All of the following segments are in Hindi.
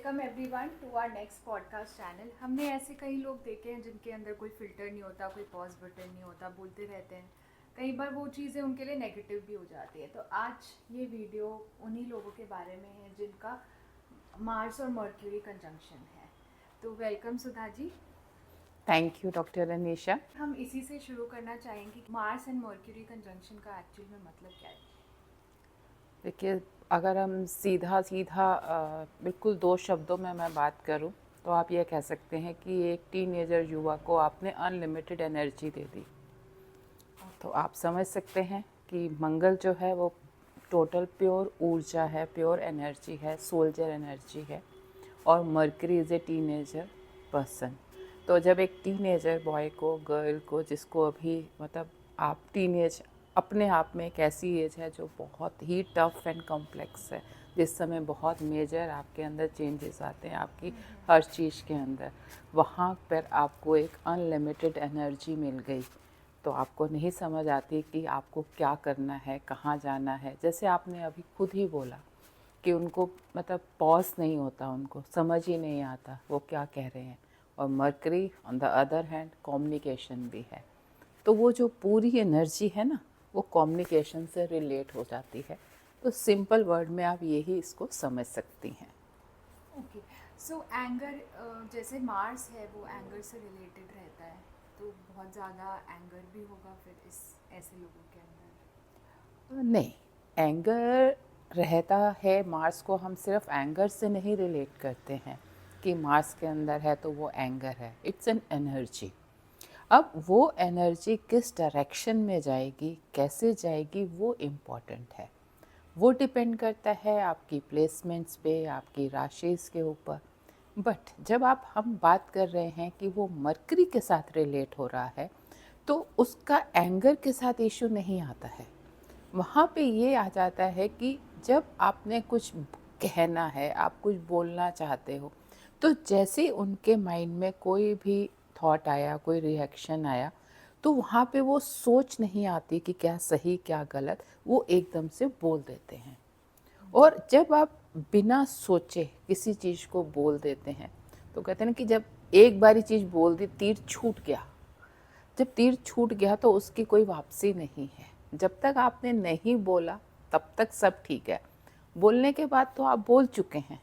Welcome everyone to our next podcast channel. हमने ऐसे कई लोग देखे हैं जिनके अंदर कोई फ़िल्टर नहीं होता, कोई पॉज बटन नहीं होता, बोलते रहते हैं। कई बार वो चीज़ें उनके लिए नेगेटिव भी हो जाती है। तो आज ये वीडियो उन्हीं लोगों के बारे में है जिनका मार्स और मर्क्यूरी कंजंक्शन है। तो welcome Sudha ji. Thank you doctor Anisha. हम इसी से शुरू करना चाहेंगे कि मार्स एंड मर्क्यूरी कंजंक्शन का एक्चुअल में मतलब क्या है। देखिए, अगर हम सीधा सीधा बिल्कुल दो शब्दों में मैं बात करूं तो आप ये कह सकते हैं कि एक टीनेजर युवा को आपने अनलिमिटेड एनर्जी दे दी। तो आप समझ सकते हैं कि मंगल जो है वो टोटल प्योर ऊर्जा है, प्योर एनर्जी है, सोल्जर एनर्जी है। और mercury is a teenager person. तो जब एक टीनेजर बॉय को, गर्ल को, जिसको अभी मतलब आप टीनेज अपने आप में एक ऐसी एज है जो बहुत ही टफ एंड कॉम्प्लेक्स है, जिस समय बहुत मेजर आपके अंदर चेंजेस आते हैं आपकी हर चीज़ के अंदर। वहाँ पर आपको एक अनलिमिटेड एनर्जी मिल गई तो आपको नहीं समझ आती कि आपको क्या करना है, कहाँ जाना है। जैसे आपने अभी खुद ही बोला कि उनको मतलब पॉज नहीं होता, उनको समझ ही नहीं आता वो क्या कह रहे हैं। और mercury on the other hand communication भी है। तो वो जो पूरी एनर्जी है ना, वो कम्युनिकेशन से रिलेट हो जाती है। तो सिंपल वर्ड में आप यही इसको समझ सकती हैं। ओके। सो एंगर, जैसे मार्स है वो एंगर से रिलेटेड रहता है, तो बहुत ज़्यादा एंगर भी होगा फिर इस ऐसे लोगों के अंदर। नहीं, एंगर रहता है। मार्स को हम सिर्फ एंगर से नहीं रिलेट करते हैं कि मार्स के अंदर है तो वो एंगर है। It's an energy. अब वो एनर्जी किस डायरेक्शन में जाएगी, कैसे जाएगी, वो इम्पॉर्टेंट है। वो डिपेंड करता है आपकी प्लेसमेंट्स पे, आपकी राशिज़ के ऊपर। बट जब हम बात कर रहे हैं कि वो मरकरी के साथ रिलेट हो रहा है तो उसका एंगर के साथ इशू नहीं आता है। वहाँ पे ये आ जाता है कि जब आपने कुछ कहना है, आप कुछ बोलना चाहते हो, तो जैसे उनके माइंड में कोई भी थॉट आया, कोई रिएक्शन आया, तो वहाँ पे वो सोच नहीं आती कि क्या सही क्या गलत, वो एकदम से बोल देते हैं। और जब आप बिना सोचे किसी चीज़ को बोल देते हैं तो कहते हैं ना कि जब एक बारी चीज़ बोल दी, तीर छूट गया। जब तीर छूट गया तो उसकी कोई वापसी नहीं है। जब तक आपने नहीं बोला तब तक सब ठीक है, बोलने के बाद तो आप बोल चुके हैं।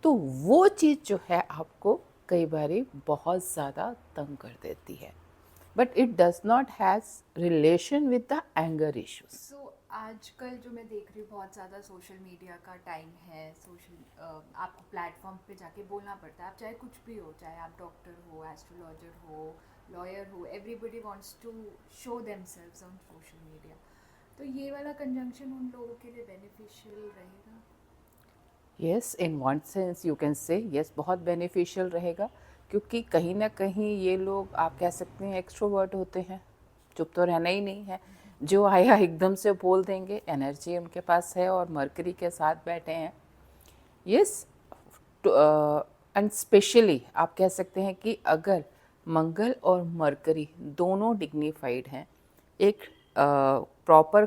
तो वो चीज़ जो है आपको कई बारी बहुत ज़्यादा तंग कर देती है। But it does not has relation with the anger issues. So आजकल जो मैं देख रही हूँ बहुत ज़्यादा सोशल मीडिया का टाइम है। आपको प्लेटफॉर्म पे जाके बोलना पड़ता है, आप चाहे कुछ भी हो, चाहे आप डॉक्टर हो, एस्ट्रोलॉजर हो, लॉयर हो, everybody wants to show themselves on social media. तो ये वाला कंजंक्शन उन लोगों के लिए बेनिफिशियल रहेगा। Yes, in one sense you can say yes, बहुत बेनिफिशियल रहेगा। क्योंकि कहीं ना कहीं ये लोग आप कह सकते हैं एक्सट्रोवर्ट होते हैं, चुप तो रहना ही नहीं है। जो आया एकदम से बोल देंगे, एनर्जी उनके पास है और मरकरी के साथ बैठे हैं। यस, एंड स्पेशली आप कह सकते हैं कि अगर मंगल और मरकरी दोनों डिग्निफाइड हैं, एक प्रॉपर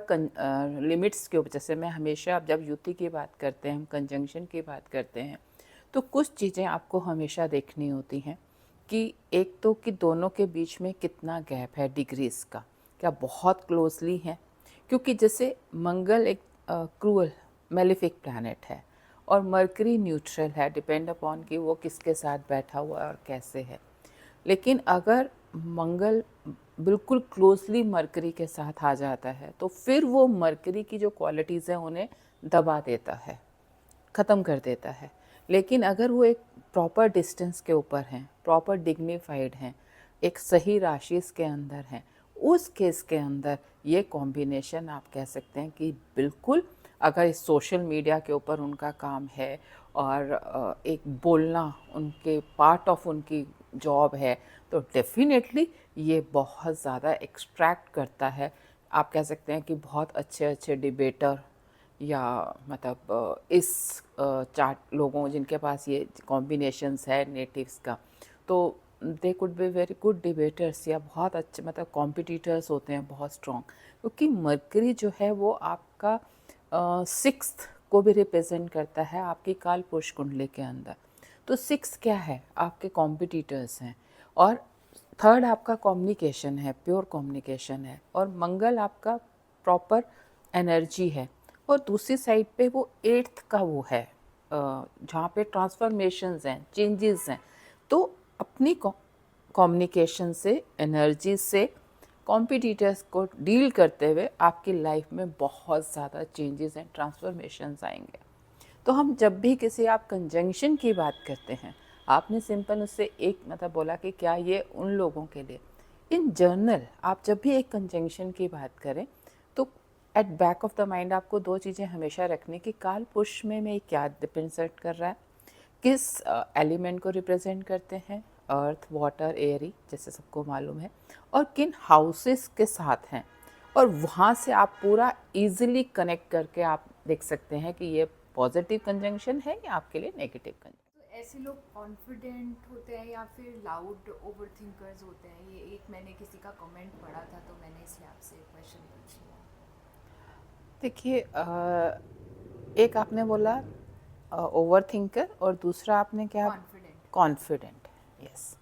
लिमिट्स के ऊपर। जैसे मैं हमेशा, अब जब युति की बात करते हैं, हम कंजंक्शन की बात करते हैं, तो कुछ चीज़ें आपको हमेशा देखनी होती हैं कि एक तो कि दोनों के बीच में कितना गैप है डिग्रीज़ का, क्या बहुत क्लोजली हैं। क्योंकि जैसे मंगल एक क्रूअल मेलिफिक प्लैनेट है और मरकरी न्यूट्रल है, डिपेंड अपॉन कि वो किसके साथ बैठा हुआ है और कैसे है। लेकिन अगर मंगल बिल्कुल क्लोजली मरकरी के साथ आ जाता है तो फिर वो मरकरी की जो क्वालिटीज़ हैं उन्हें दबा देता है, ख़त्म कर देता है। लेकिन अगर वो एक प्रॉपर डिस्टेंस के ऊपर हैं, प्रॉपर डिग्निफाइड हैं, एक सही राशिस के अंदर हैं, उस केस के अंदर ये कॉम्बिनेशन आप कह सकते हैं कि बिल्कुल, अगर इस सोशल मीडिया के ऊपर उनका काम है और एक बोलना उनके पार्ट ऑफ उनकी जॉब है, तो डेफिनेटली ये बहुत ज़्यादा एक्सट्रैक्ट करता है। आप कह सकते हैं कि बहुत अच्छे अच्छे डिबेटर या मतलब इस चार्ट लोगों जिनके पास ये कॉम्बिनेशंस है नेटिव्स का, तो they could be very good debtors या बहुत अच्छे मतलब कॉम्पिटिटर्स होते हैं, बहुत स्ट्रॉन्ग। क्योंकि मरकरी जो है वो आपका सिक्स्थ को भी रिप्रेजेंट करता है आपकी काल पुरुष कुंडली के अंदर। तो 6 क्या है, आपके कॉम्पिटिटर्स हैं, और 3rd आपका कम्युनिकेशन है, प्योर कम्युनिकेशन है, और मंगल आपका प्रॉपर एनर्जी है, और दूसरी साइड पे वो 8th का वो है जहाँ पे ट्रांसफॉर्मेशंस हैं, चेंजेस हैं। तो अपनी कम्युनिकेशन से, एनर्जी से कॉम्पिटिटर्स को डील करते हुए आपकी लाइफ में बहुत ज़्यादा चेंजेस एंड ट्रांसफॉर्मेशंस आएंगे। तो हम जब भी किसी आप कंजंक्शन की बात करते हैं, आपने सिंपल उससे एक मतलब बोला कि क्या ये उन लोगों के लिए, इन जर्नल आप जब भी एक कंजंक्शन की बात करें तो at back of the mind आपको 2 चीज़ें हमेशा रखनी कि काल पुरुष में क्या रिप्रेजेंट कर रहा है, किस एलिमेंट को रिप्रेजेंट करते हैं, अर्थ, वाटर, एयरी जैसे सबको मालूम है, और किन हाउसेस के साथ हैं, और वहाँ से आप पूरा इजीली कनेक्ट करके आप देख सकते हैं कि ये पॉजिटिव कंजंक्शन है या आपके लिए नेगेटिव कंजंक्शन। तो ऐसे लोग कॉन्फिडेंट होते हैं या फिर लाउड ओवरथिंकर्स होते हैं? ये एक मैंने किसी का कमेंट पढ़ा था तो मैंने इसलिए आपसे क्वेश्चन पूछ लिया। देखिए एक आपने बोला ओवर थिंकर, और दूसरा आपने क्या, कॉन्फिडेंट। कॉन्फिडेंट। यस,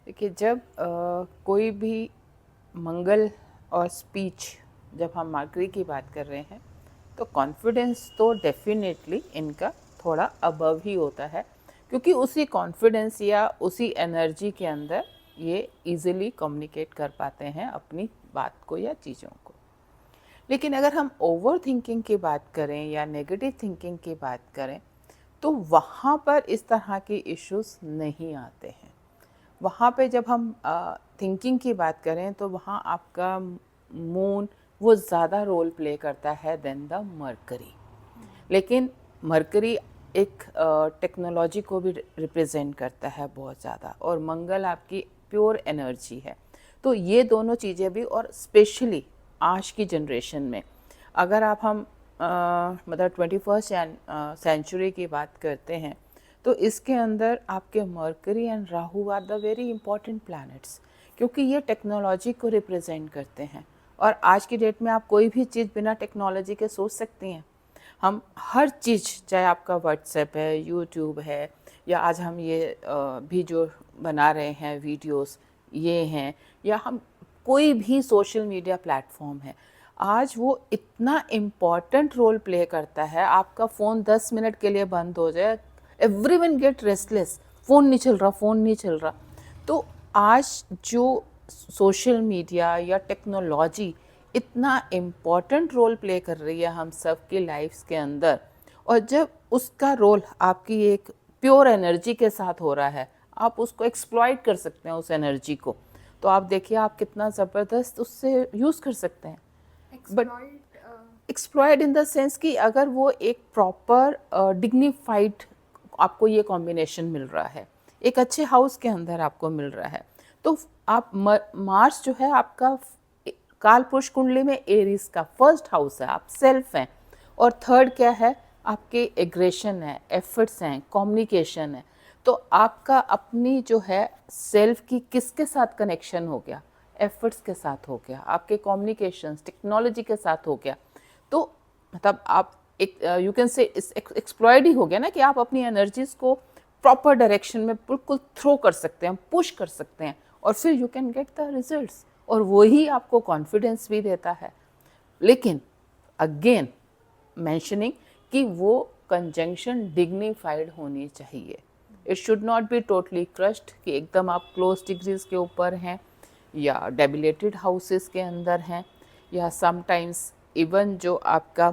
देखिए जब कोई भी मंगल और स्पीच, जब हम मरकरी की बात कर रहे हैं तो कॉन्फिडेंस तो डेफिनेटली इनका थोड़ा अबव ही होता है, क्योंकि उसी कॉन्फिडेंस या उसी एनर्जी के अंदर ये इजीली कम्युनिकेट कर पाते हैं अपनी बात को या चीज़ों को। लेकिन अगर हम ओवर थिंकिंग की बात करें या नेगेटिव थिंकिंग की बात करें तो वहाँ पर इस तरह के इश्यूज नहीं आते हैं। वहाँ पे जब हम थिंकिंग की बात करें तो वहाँ आपका मून वो ज़्यादा रोल प्ले करता है देन द मरकरी। लेकिन मरकरी एक टेक्नोलॉजी को भी रिप्रेजेंट करता है बहुत ज़्यादा, और मंगल आपकी प्योर एनर्जी है। तो ये दोनों चीज़ें भी, और स्पेशली आज की जनरेशन में अगर आप हम मतलब 21st सेंचुरी की बात करते हैं तो इसके अंदर आपके Mercury and Rahu are the very important planets, क्योंकि ये टेक्नोलॉजी को रिप्रेजेंट करते हैं। और आज की डेट में आप कोई भी चीज़ बिना टेक्नोलॉजी के सोच सकती हैं। हम हर चीज़, चाहे आपका व्हाट्सएप है, यूट्यूब है, या आज हम ये भी जो बना रहे हैं वीडियोस ये हैं, या हम कोई भी सोशल मीडिया प्लेटफॉर्म है, आज वो इतना इम्पॉर्टेंट रोल प्ले करता है। आपका फ़ोन 10 मिनट के लिए बंद हो जाए, एवरीवन गेट रेस्टलेस, फ़ोन नहीं चल रहा, फ़ोन नहीं चल रहा। तो आज जो सोशल मीडिया या टेक्नोलॉजी इतना इम्पॉर्टेंट रोल प्ले कर रही है हम सब की लाइफ्स के अंदर, और जब उसका रोल आपकी एक प्योर एनर्जी के साथ हो रहा है, आप उसको एक्सप्लॉइट कर सकते हैं उस एनर्जी को। तो आप देखिए आप कितना ज़बरदस्त उससे यूज़ कर सकते हैं। But exploit in the sense कि अगर वो एक प्रॉपर डिग्निफाइड आपको ये कॉम्बिनेशन मिल रहा है, एक अच्छे हाउस के अंदर आपको मिल रहा है, तो आप मार्स जो है आपका काल पुरुष कुंडली में एरीज का 1st हाउस है, आप सेल्फ हैं, और 3rd क्या है, आपके एग्रेशन है, एफर्ट्स हैं, कम्युनिकेशन है। तो आपका अपनी जो है सेल्फ की किसके साथ कनेक्शन हो गया, एफर्ट्स के साथ हो गया, आपके कम्युनिकेशंस टेक्नोलॉजी के साथ हो गया। तो मतलब आप एक यू कैन से एक्सप्लॉयड ही हो गया ना, कि आप अपनी एनर्जीज को प्रॉपर डायरेक्शन में बिल्कुल थ्रो कर सकते हैं, पुश कर सकते हैं, और फिर you can get the results, और वही आपको कॉन्फिडेंस भी देता है। लेकिन अगेन मेंशनिंग कि वो कंजंक्शन डिग्निफाइड होनी चाहिए। It should not be totally crushed कि एकदम आप क्लोज डिग्रीज के ऊपर हैं या डेबिलेटेड हाउसेस के अंदर हैं, या समटाइम्स इवन जो आपका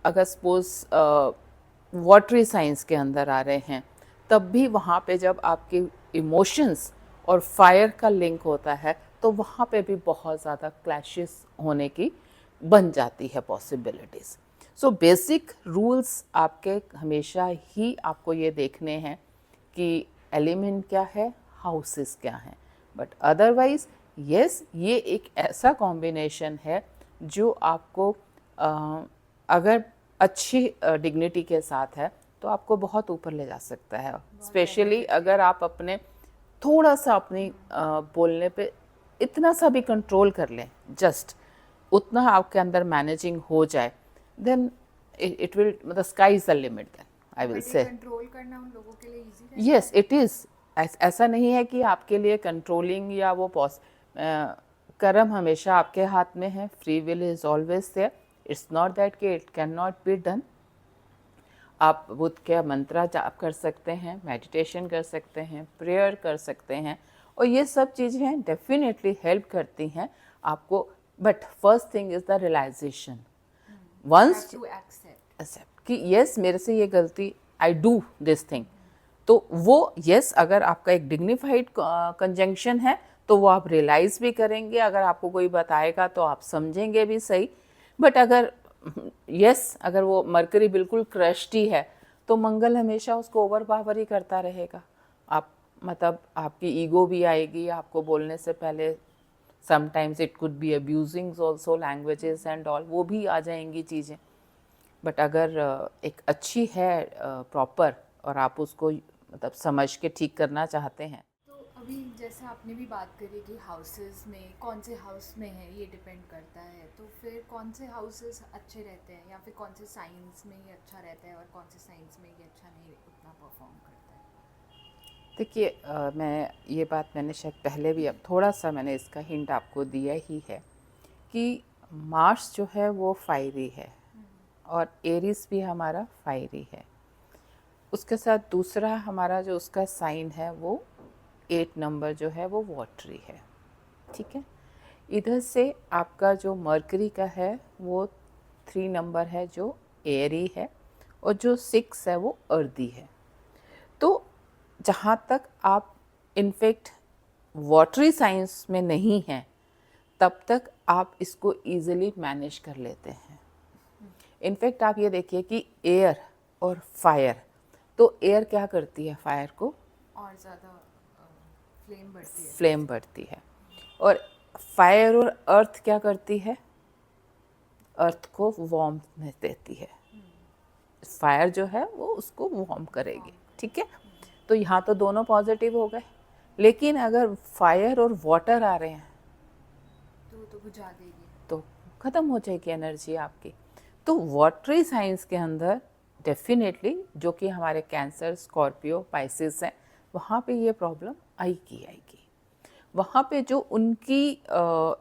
अगर सपोज वाटरी साइंस के अंदर आ रहे हैं, तब भी वहाँ पे जब आपके इमोशंस और फायर का लिंक होता है तो वहाँ पे भी बहुत ज़्यादा क्लैशेस होने की बन जाती है पॉसिबिलिटीज़। सो बेसिक रूल्स आपके हमेशा ही आपको ये देखने हैं कि एलिमेंट क्या है, हाउसेस क्या हैं, बट अदरवाइज यस, ये एक ऐसा कॉम्बिनेशन है जो आपको अगर अच्छी डिग्निटी के साथ है तो आपको बहुत ऊपर ले जा सकता है। स्पेशली अगर आप अपने थोड़ा सा अपनी बोलने पे इतना सा भी कंट्रोल कर लें, जस्ट उतना आपके अंदर मैनेजिंग हो जाए, देन इट विल, मतलब sky is the limit. Then I will but ये से। कंट्रोल करना उन लोगों के लिए इजी रहता यस इट इज़। ऐसा नहीं है कि आपके लिए कंट्रोलिंग या वो कर्म हमेशा आपके हाथ में है, free will is always there. It's not that कि it can not be done. आप बुद्ध के मंत्र जाप कर सकते हैं, मेडिटेशन कर सकते हैं, प्रेयर कर सकते हैं, और ये सब चीज़ें डेफिनेटली हेल्प करती हैं आपको। But first thing is the realisation once to accept. Accept कि यस मेरे से ये गलती, आई डू दिस थिंग। तो वो यस अगर आपका एक डिग्निफाइड कंजंक्शन है तो वो आप रियलाइज भी करेंगे, अगर आपको कोई बताएगा तो आप समझेंगे भी सही। बट अगर यस अगर वो मरकरी बिल्कुल क्रश्ड ही है तो मंगल हमेशा उसको ओवर पावर ही करता रहेगा। आप मतलब आपकी ईगो भी आएगी आपको बोलने से पहले, sometimes it could be abusing also languages and all, वो भी आ जाएंगी चीज़ें। बट अगर एक अच्छी है प्रॉपर और आप उसको मतलब समझ के ठीक करना चाहते हैं। तो अभी जैसे आपने भी बात करी कि हाउसेस में कौन से हाउस में है ये डिपेंड करता है, तो फिर कौन से हाउसेस अच्छे रहते हैं या फिर कौन से साइंस में ये अच्छा रहता है और कौन से साइंस में ये अच्छा नहीं उतना परफॉर्म करता है? देखिए मैं ये बात मैंने शायद पहले भी, अब थोड़ा सा मैंने इसका हिंट आपको दिया ही है कि मार्स जो है वो फायरी है और एरिस भी हमारा फायरी है। उसके साथ दूसरा हमारा जो उसका साइन है वो 8 नंबर जो है वो वाटरी है, ठीक है। इधर से आपका जो मरकरी का है वो 3 नंबर है जो एयरी है, और जो 6 है वो अर्दी है। तो जहाँ तक आप इनफेक्ट वाटरी साइंस में नहीं हैं तब तक आप इसको ईजिली मैनेज कर लेते हैं। इनफैक्ट आप ये देखिए कि एयर और फायर, तो एयर क्या करती है फायर को, और ज़्यादा फ्लेम बढ़ती है, और फायर और अर्थ क्या करती है, अर्थ को वार्मथ देती है। फायर जो है वो उसको वार्म करेगी, ठीक है। तो यहाँ तो दोनों पॉजिटिव हो गए, लेकिन अगर फायर और वाटर आ रहे हैं तो बुझा देगी, तो ख़त्म हो जाएगी एनर्जी आपकी। तो वाटरी साइंस के अंदर डेफिनेटली जो कि हमारे कैंसर, स्कॉर्पियो, पाइसिस हैं, वहाँ पे ये प्रॉब्लम आएगी। वहाँ पे जो उनकी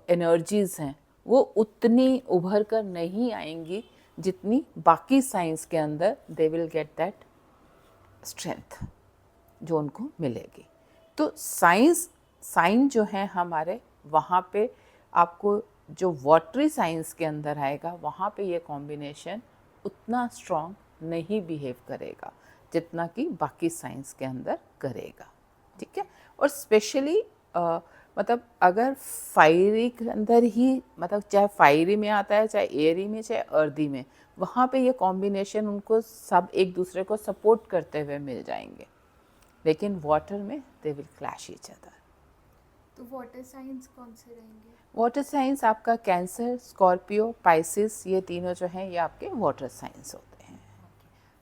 एनर्जीज़ हैं वो उतनी उभर कर नहीं आएंगी जितनी बाकी साइंस के अंदर they will get that strength जो उनको मिलेगी। तो साइन जो है हमारे वहाँ पे आपको जो वाटरी साइंस के अंदर आएगा वहाँ पे ये कॉम्बिनेशन उतना स्ट्रॉन्ग नहीं बिहेव करेगा जितना कि बाकी साइंस के अंदर करेगा, ठीक है। और स्पेशली मतलब अगर फायरी के अंदर ही, मतलब चाहे फायरी में आता है चाहे एयरी में चाहे अर्दी में, वहाँ पे ये कॉम्बिनेशन उनको सब एक दूसरे को सपोर्ट करते हुए मिल जाएंगे। लेकिन वाटर में they will clash each other. तो वाटर साइंस कौन से रहेंगे? वाटर साइंस आपका कैंसर, स्कॉर्पियो, पाइसिस, ये तीनों जो हैं ये आपके वाटर साइंस होते हैं।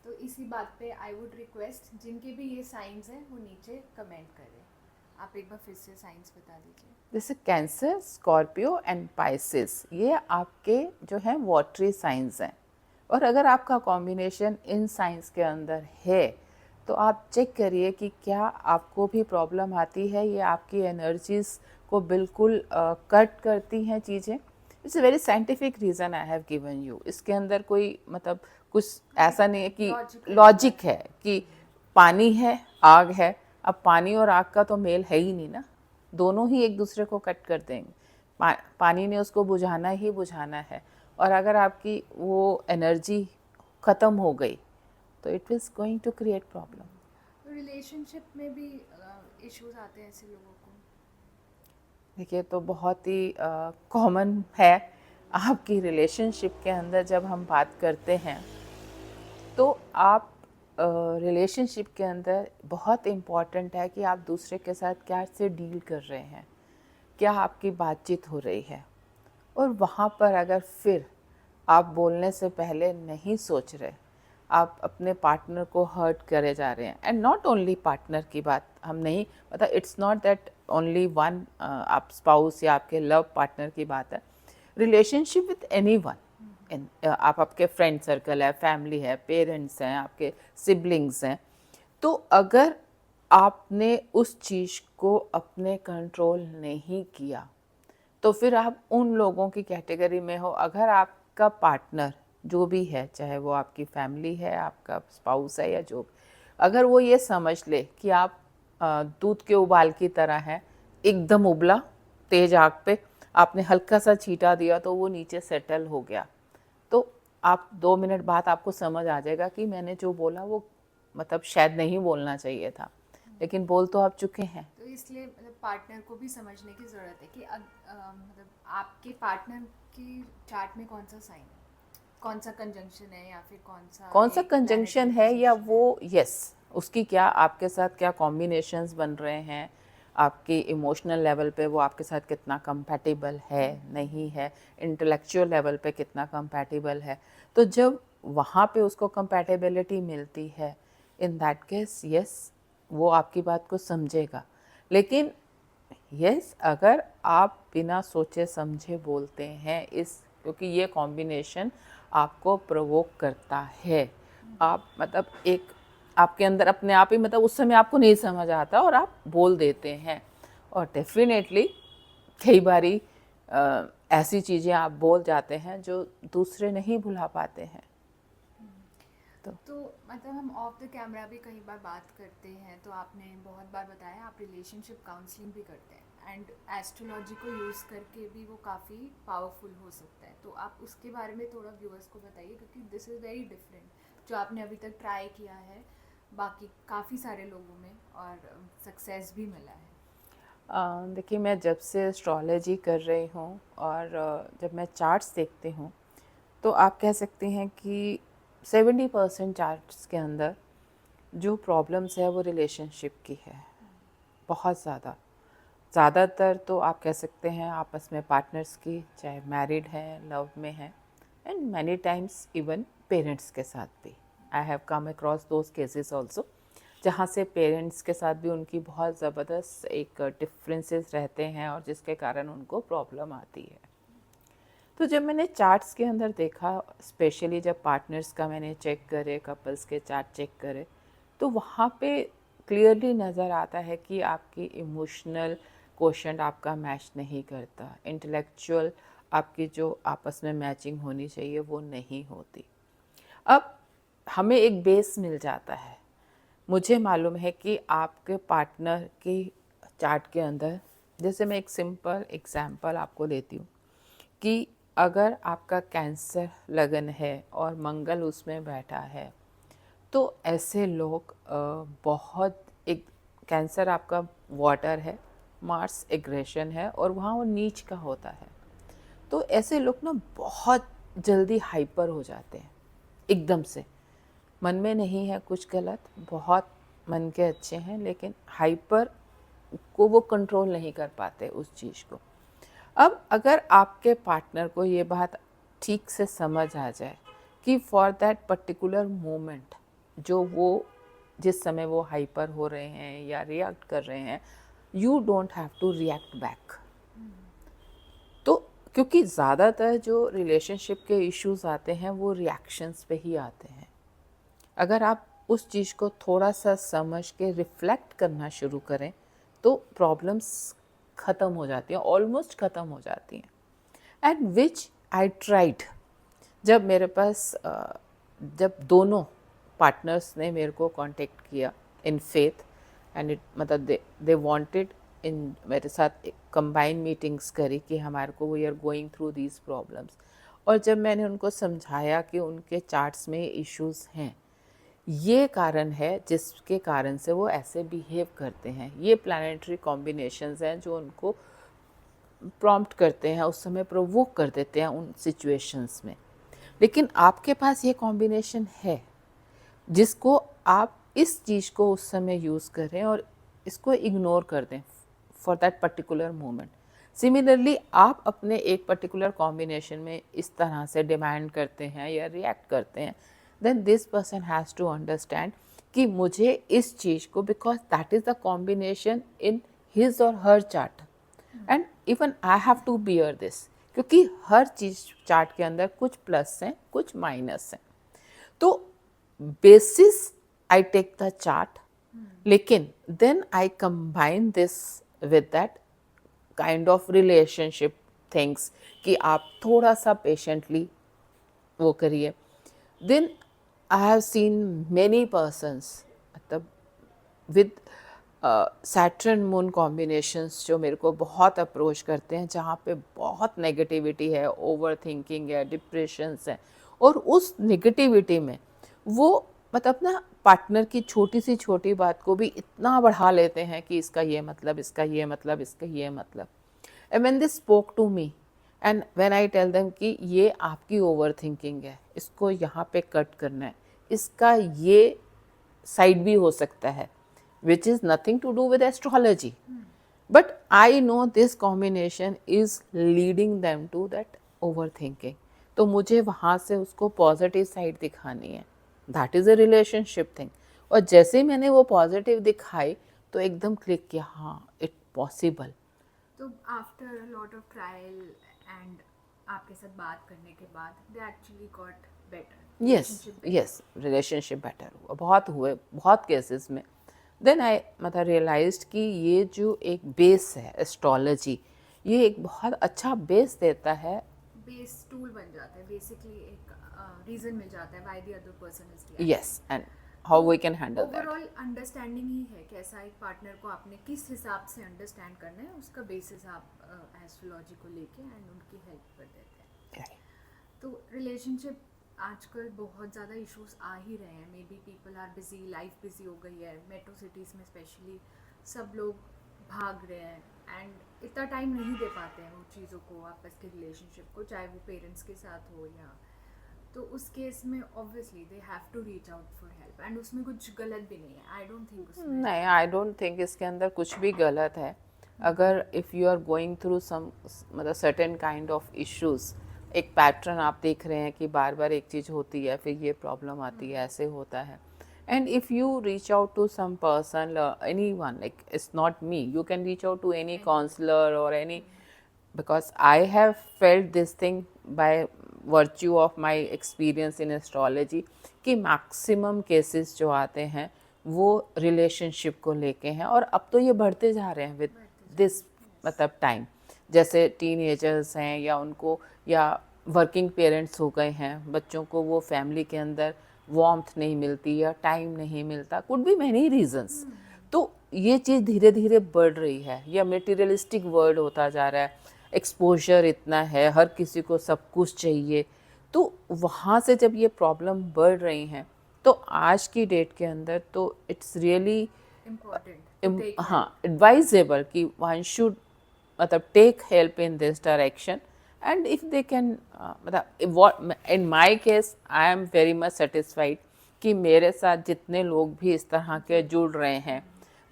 तो इसी बात पे आई वुड रिक्वेस्ट जिनके भी ये साइंस हैं वो नीचे कमेंट करें। आप एक बार फिर से साइंस बता दीजिए। जैसे कैंसर, स्कॉर्पियो एंड पाइसिस ये आपके जो हैं वाटरी साइंस हैं, और अगर आपका कॉम्बिनेशन इन साइंस के अंदर है तो आप चेक करिए कि क्या आपको भी प्रॉब्लम आती है, ये आपकी एनर्जीज़ को बिल्कुल कट करती हैं चीज़ें। It's a very scientific reason I have given you. इसके अंदर कोई मतलब कुछ ऐसा नहीं है कि लॉजिक है कि पानी है, आग है, अब पानी और आग का तो मेल है ही नहीं ना, दोनों ही एक दूसरे को कट कर देंगे। पानी ने उसको बुझाना ही बुझाना है, और अगर आपकी वो एनर्जी ख़त्म हो गई तो it is going to create problem. तो रिलेशनशिप में भी इश्यूज आते हैं ऐसे लोगों को? देखिए तो बहुत ही कॉमन है। आपकी रिलेशनशिप के अंदर जब हम बात करते हैं तो आप रिलेशनशिप के अंदर बहुत इम्पॉर्टेंट है कि आप दूसरे के साथ क्या से डील कर रहे हैं, क्या आपकी बातचीत हो रही है। और वहाँ पर अगर फिर आप बोलने से पहले नहीं सोच रहे, आप अपने पार्टनर को हर्ट करे जा रहे हैं, एंड नॉट ओनली पार्टनर की बात हम नहीं, मतलब it's not that only one आप स्पाउस या आपके लव पार्टनर की बात है, रिलेशनशिप विथ एनीवन, आप आपके फ्रेंड सर्कल है, फैमिली है, पेरेंट्स हैं, आपके सिबलिंग्स हैं, तो अगर आपने उस चीज़ को अपने कंट्रोल नहीं किया तो फिर आप उन लोगों की कैटेगरी में हो। अगर आपका पार्टनर जो भी है, चाहे वो आपकी फैमिली है, आपका स्पाउस है या जो भी, अगर वो ये समझ ले कि आप दूध के उबाल की तरह हैं, एकदम उबला, तेज आग पे आपने हल्का सा छींटा दिया तो वो नीचे सेटल हो गया, तो आप 2 मिनट बाद आपको समझ आ जाएगा कि मैंने जो बोला वो मतलब शायद नहीं बोलना चाहिए था, लेकिन बोल तो आप चुके हैं। तो इसलिए मतलब पार्टनर को भी समझने की ज़रूरत है कि मतलब आपके पार्टनर की चार्ट में कौन सा साइन है, कौन सा कंजंक्शन है, या फिर कौन सा एक कंजंक्शन प्लैनेटरी है, या पोजीशन वो यस उसकी क्या आपके साथ क्या कॉम्बिनेशंस बन रहे हैं, आपके इमोशनल लेवल पे वो आपके साथ कितना कंपैटिबल है, नहीं है, इंटेलेक्चुअल लेवल पे कितना कंपैटिबल है। तो जब वहाँ पे उसको कंपैटिबिलिटी मिलती है, इन दैट केस यस वो आपकी बात को समझेगा। लेकिन यस अगर आप बिना सोचे समझे बोलते हैं इस, क्योंकि ये कॉम्बिनेशन आपको प्रोवोक करता है, आप मतलब एक आपके अंदर अपने आप ही मतलब उस समय आपको नहीं समझ आता और आप बोल देते हैं, और डेफिनेटली कई बारी ऐसी चीज़ें आप बोल जाते हैं जो दूसरे नहीं भुला पाते हैं। तो मतलब हम ऑफ द कैमरा भी कई बार बात करते हैं, तो आपने बहुत बार बताया आप रिलेशनशिप काउंसलिंग भी करते हैं, एंड एस्ट्रोलॉजी को यूज़ करके भी वो काफ़ी पावरफुल हो सकता है। तो आप उसके बारे में थोड़ा व्यूअर्स को बताइए, क्योंकि दिस इज़ वेरी डिफरेंट जो आपने अभी तक ट्राई किया है बाकी काफ़ी सारे लोगों में, और सक्सेस भी मिला है। देखिए मैं जब से एस्ट्रोलॉजी कर रही हूँ और जब मैं चार्ट्स देखती हूँ तो आप कह सकते हैं कि 70% चार्ट्स के अंदर जो प्रॉब्लम्स है वो रिलेशनशिप की है, बहुत ज़्यादातर तो आप कह सकते हैं आपस में पार्टनर्स की, चाहे मैरिड हैं, लव में हैं, and many times even parents के साथ भी। I have come across those cases also जहाँ से पेरेंट्स के साथ भी उनकी बहुत ज़बरदस्त एक डिफरेंसेस रहते हैं और जिसके कारण उनको प्रॉब्लम आती है। तो जब मैंने चार्ट्स के अंदर देखा, स्पेशली जब पार्टनर्स का मैंने चेक करे, कपल्स के चार्ट चेक करे, तो वहाँ पे क्लियरली नज़र आता है कि आपकी इमोशनल क्वोशंट आपका मैच नहीं करता, इंटेलेक्चुअल आपकी जो आपस में मैचिंग होनी चाहिए वो नहीं होती। अब हमें एक बेस मिल जाता है, मुझे मालूम है कि आपके पार्टनर की चार्ट के अंदर, जैसे मैं एक सिंपल एग्जांपल आपको देती हूँ कि अगर आपका कैंसर लगन है और मंगल उसमें बैठा है, तो ऐसे लोग बहुत एक, कैंसर आपका वाटर है, मार्स एग्रेशन है और वहाँ वो नीच का होता है, तो ऐसे लोग ना बहुत जल्दी हाइपर हो जाते हैं एकदम से। मन में नहीं है कुछ गलत, बहुत मन के अच्छे हैं, लेकिन हाइपर को वो कंट्रोल नहीं कर पाते उस चीज़ को। अब अगर आपके पार्टनर को ये बात ठीक से समझ आ जाए कि फॉर दैट पर्टिकुलर मोमेंट जो वो जिस समय वो हाइपर हो रहे हैं या रिएक्ट कर रहे हैं, you don't have to react back. तो क्योंकि ज़्यादातर जो रिलेशनशिप के इश्यूज आते हैं वो रिएक्शंस पे ही आते हैं। अगर आप उस चीज़ को थोड़ा सा समझ के रिफ्लेक्ट करना शुरू करें तो प्रॉब्लम्स ख़त्म हो जाती हैं, ऑलमोस्ट ख़त्म हो जाती हैं, एंड विच आई ट्राइड। जब मेरे पास जब दोनों पार्टनर्स ने मेरे को कांटेक्ट किया इन फेथ, एंड इट मतलब दे वांटेड इन मेरे साथ कंबाइन मीटिंग्स करी कि हमारे को we are going through these problems, और जब मैंने उनको समझाया कि उनके चार्ट्स में इश्यूज हैं, ये कारण है जिसके कारण से वो ऐसे बिहेव करते हैं, ये प्लानिटरी कॉम्बिनेशंस हैं जो उनको प्रॉम्प्ट करते हैं, उस समय प्रोवोक कर देते हैं उन सिचुएशंस में। लेकिन आपके पास ये कॉम्बिनेशन है जिसको आप इस चीज़ को उस समय यूज़ करें और इसको इग्नोर कर दें for that particular moment. Similarly आप अपने एक पर्टिकुलर कॉम्बिनेशन में इस तरह से डिमांड करते हैं या रिएक्ट करते हैं, then this person has to understand कि मुझे इस चीज़ को, because that is the combination in his or her chart, and even I have to bear this, क्योंकि हर चीज़ चार्ट के अंदर कुछ प्लस हैं, कुछ माइनस हैं। तो basis I take the chart, लेकिन then I combine this with that kind of relationship things कि आप थोड़ा सा पेशेंटली वो करिए। Then I have seen many persons मतलब विद सैटर्न मून कॉम्बिनेशंस जो मेरे को बहुत अप्रोच करते हैं, जहाँ पे बहुत नेगेटिविटी है, ओवर थिंकिंग है, डिप्रेशंस है, और उस नेगेटिविटी में वो मतलब ना पार्टनर की छोटी सी छोटी बात को भी इतना बढ़ा लेते हैं कि इसका ये मतलब, इसका ये मतलब, इसका ये मतलब। And when they spoke to me and when I tell them कि ये आपकी ओवर थिंकिंग है, इसको यहाँ पे कट करना है, इसका ये साइड भी हो सकता है which is nothing to do with astrology, but I know this combination is leading them to that overthinking. तो मुझे वहाँ से उसको पॉजिटिव साइड दिखानी है, that is a relationship thing. और जैसे ही मैंने वो पॉजिटिव दिखाई तो एकदम क्लिक किया, हाँ इट पॉसिबल। तो after a lot of trial and आपके साथ बात करने के बाद they actually got better. Yes relationship better हुआ, बहुत हुए, बहुत केसेस में। देन आई मतलब रियलाइज्ड कि ये जो एक बेस है एस्ट्रोलॉजी, ये एक बहुत अच्छा बेस देता है। बेस टूल बन जाता है, बेसिकली एक रीजन मिल जाता है why the other person is reacting. Yes, and how we can handle that. Overall understanding ही है कैसा एक पार्टनर को आपने किस हिसाब से अंडरस्टैंड करना है, उसका बेसिस आप एस्ट्रोलॉजी को लेके एंड उनकी हेल्प कर देते हैं। तो रिलेशनशिप आजकल बहुत ज़्यादा इश्यूज आ ही रहे हैं। Maybe people are busy, life busy हो गई है, मेट्रो सिटीज़ में स्पेशली सब लोग भाग रहे हैं एंड इतना टाइम नहीं दे पाते हैं उन चीज़ों को, आपस के रिलेशनशिप को, चाहे वो पेरेंट्स के साथ हो या। तो उस केस में obviously they have to reach out for help and उसमें कुछ गलत भी नहीं है। आई डोंट थिंक उसमें नहीं, आई डोंट थिंक इसके अंदर कुछ भी गलत है। अगर if you are going through some मतलब सर्टेन काइंड ऑफ इश्यूज़, एक पैटर्न आप देख रहे हैं कि बार बार एक चीज़ होती है, फिर ये प्रॉब्लम आती है, ऐसे होता है, and if you reach out to some person, any one, like it's not me, you can reach out to any counsellor और any, because I have felt this thing by virtue of my experience in astrology कि मैक्सिमम केसेस जो आते हैं वो रिलेशनशिप को लेके हैं, और अब तो ये बढ़ते जा रहे हैं विद दिस मतलब टाइम। जैसे टीनेजर्स हैं या उनको या वर्किंग पेरेंट्स हो गए हैं, बच्चों को वो फैमिली के अंदर वार्मथ नहीं मिलती या टाइम नहीं मिलता, कुड बी मैनी रीजंस। तो ये चीज़ धीरे धीरे बढ़ रही है, या मटेरियलिस्टिक वर्ल्ड होता जा रहा है, एक्सपोजर इतना है, हर किसी को सब कुछ चाहिए। तो वहाँ से जब ये प्रॉब्लम बढ़ रही हैं तो आज की डेट के अंदर तो इट्स रियली इम्पोर्टेंट, हाँ एडवाइजेबल कि वन शुड मतलब take help in this direction. And if they can मतलब in my case I am very much satisfied कि मेरे साथ जितने लोग भी इस तरह के जुड़ रहे हैं,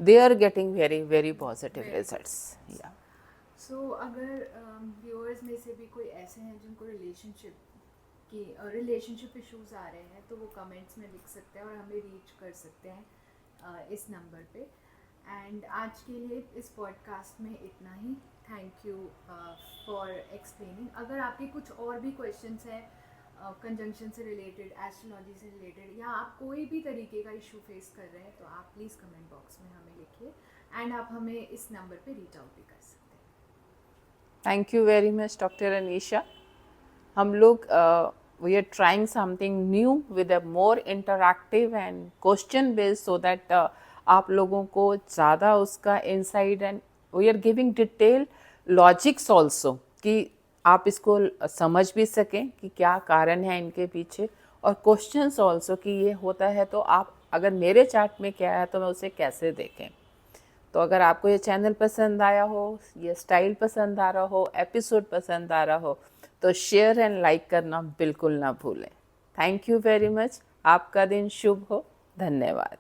they are getting very very positive results. या सो अगर व्यूअर्स में से भी कोई ऐसे हैं जिनको रिलेशनशिप इश्यूज आ रहे हैं, तो वो कमेंट्स में लिख सकते हैं और हमें रीच कर सकते हैं इस नंबर पे। एंड आज के लिए इस पॉडकास्ट में इतना ही। Thank you for explaining. अगर आपके कुछ और भी क्वेश्चंस हैं कंजंक्शन से रिलेटेड, एस्ट्रोलॉजी से रिलेटेड, या आप कोई भी तरीके का इशू फेस कर रहे हैं, तो आप प्लीज़ कमेंट बॉक्स में हमें लिखिए एंड आप हमें इस नंबर पे रीच आउट भी कर सकते हैं। Thank you very much doctor Anisha. हम लोग we are trying something new with a more interactive and question based, so that आप लोगों को ज़्यादा उसका inside, and we are giving detail logics also कि आप इसको समझ भी सकें कि क्या कारण है इनके पीछे, और क्वेश्चंस ऑल्सो कि ये होता है तो आप अगर मेरे चार्ट में क्या है तो मैं उसे कैसे देखें। तो अगर आपको ये चैनल पसंद आया हो, ये स्टाइल पसंद आ रहा हो, एपिसोड पसंद आ रहा हो, तो शेयर एंड लाइक करना बिल्कुल ना भूलें। Thank you very much. आपका दिन शुभ हो। धन्यवाद।